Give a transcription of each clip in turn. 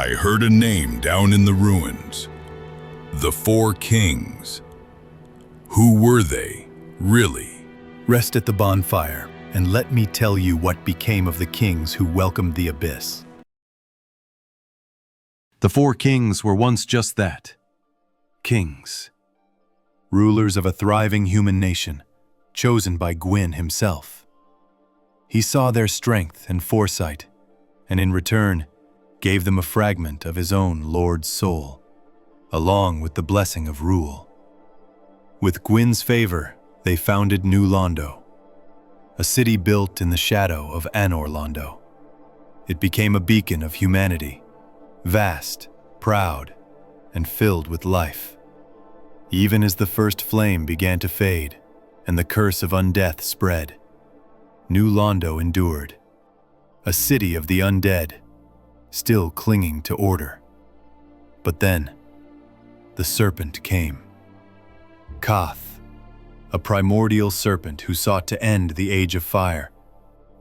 I heard a name down in the ruins. The Four Kings. Who were they, really? Rest at the bonfire, and let me tell you what became of the kings who welcomed the abyss. The Four Kings were once just that. Kings. Rulers of a thriving human nation, chosen by Gwyn himself. He saw their strength and foresight, and in return, gave them a fragment of his own Lord's soul, along with the blessing of rule. With Gwyn's favor, they founded New Londo, a city built in the shadow of Anor Londo. It became a beacon of humanity, vast, proud, and filled with life. Even as the first flame began to fade and the curse of undeath spread, New Londo endured, a city of the undead, still clinging to order. But then, the serpent came. Koth, a primordial serpent who sought to end the Age of Fire,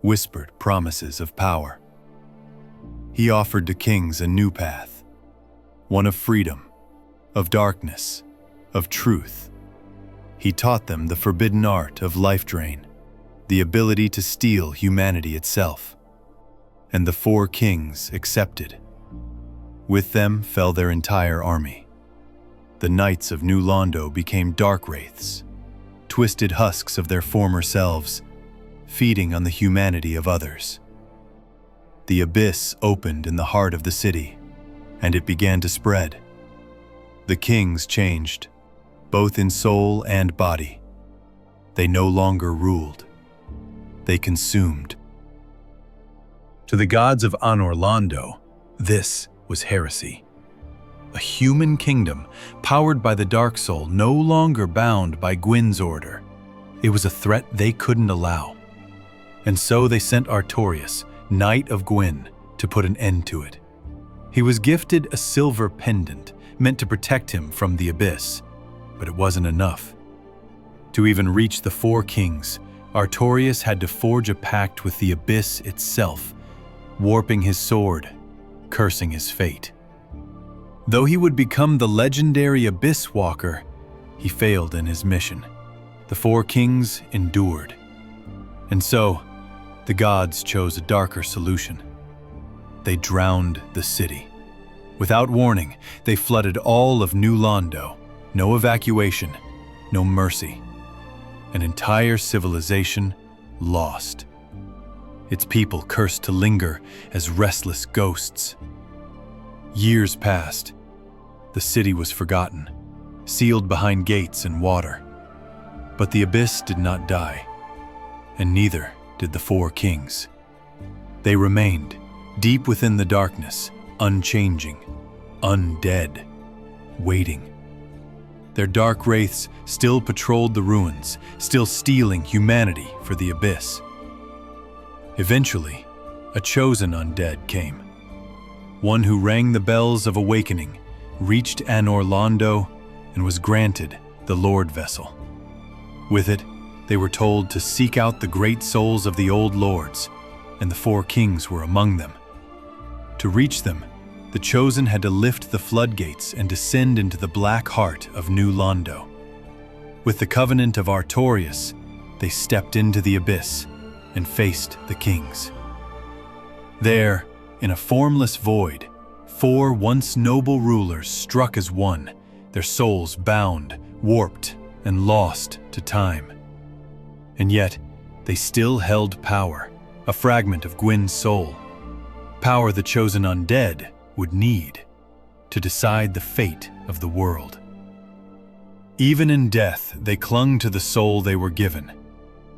whispered promises of power. He offered to kings a new path, one of freedom, of darkness, of truth. He taught them the forbidden art of life drain, the ability to steal humanity itself. And the Four Kings accepted. With them fell their entire army. The knights of New Londo became Darkwraiths, twisted husks of their former selves, feeding on the humanity of others. The abyss opened in the heart of the city, and it began to spread. The kings changed, both in soul and body. They no longer ruled. They consumed. To the gods of Anor Londo, this was heresy. A human kingdom powered by the dark soul, no longer bound by Gwyn's order. It was a threat they couldn't allow. And so they sent Artorias, Knight of Gwyn, to put an end to it. He was gifted a silver pendant meant to protect him from the abyss, but it wasn't enough. To even reach the Four Kings, Artorias had to forge a pact with the abyss itself, warping his sword, cursing his fate. Though he would become the legendary Abysswalker, he failed in his mission. The Four Kings endured. And so, the gods chose a darker solution. They drowned the city. Without warning, they flooded all of New Londo. No evacuation, no mercy. An entire civilization lost. Its people cursed to linger as restless ghosts. Years passed. The city was forgotten, sealed behind gates and water. But the abyss did not die, and neither did the Four Kings. They remained deep within the darkness, unchanging, undead, waiting. Their Darkwraiths still patrolled the ruins, still stealing humanity for the abyss. Eventually, a chosen undead came. One who rang the bells of awakening, reached Anor Londo, and was granted the Lord Vessel. With it, they were told to seek out the great souls of the old lords, and the Four Kings were among them. To reach them, the Chosen had to lift the floodgates and descend into the black heart of New Londo. With the covenant of Artorias, they stepped into the abyss and faced the kings. There, in a formless void, four once noble rulers struck as one, their souls bound, warped, and lost to time. And yet, they still held power, a fragment of Gwyn's soul. Power the chosen undead would need to decide the fate of the world. Even in death, they clung to the soul they were given.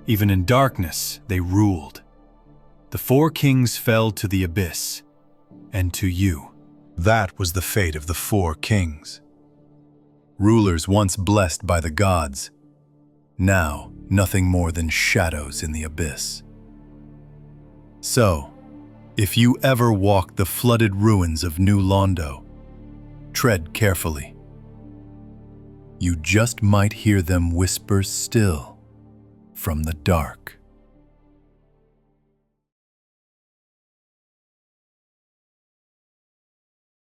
Even in darkness, they ruled. The Four Kings fell to the abyss, and to you. That was the fate of the Four Kings. Rulers once blessed by the gods, now nothing more than shadows in the abyss. So, if you ever walk the flooded ruins of New Londo, tread carefully. You just might hear them whisper still from the dark.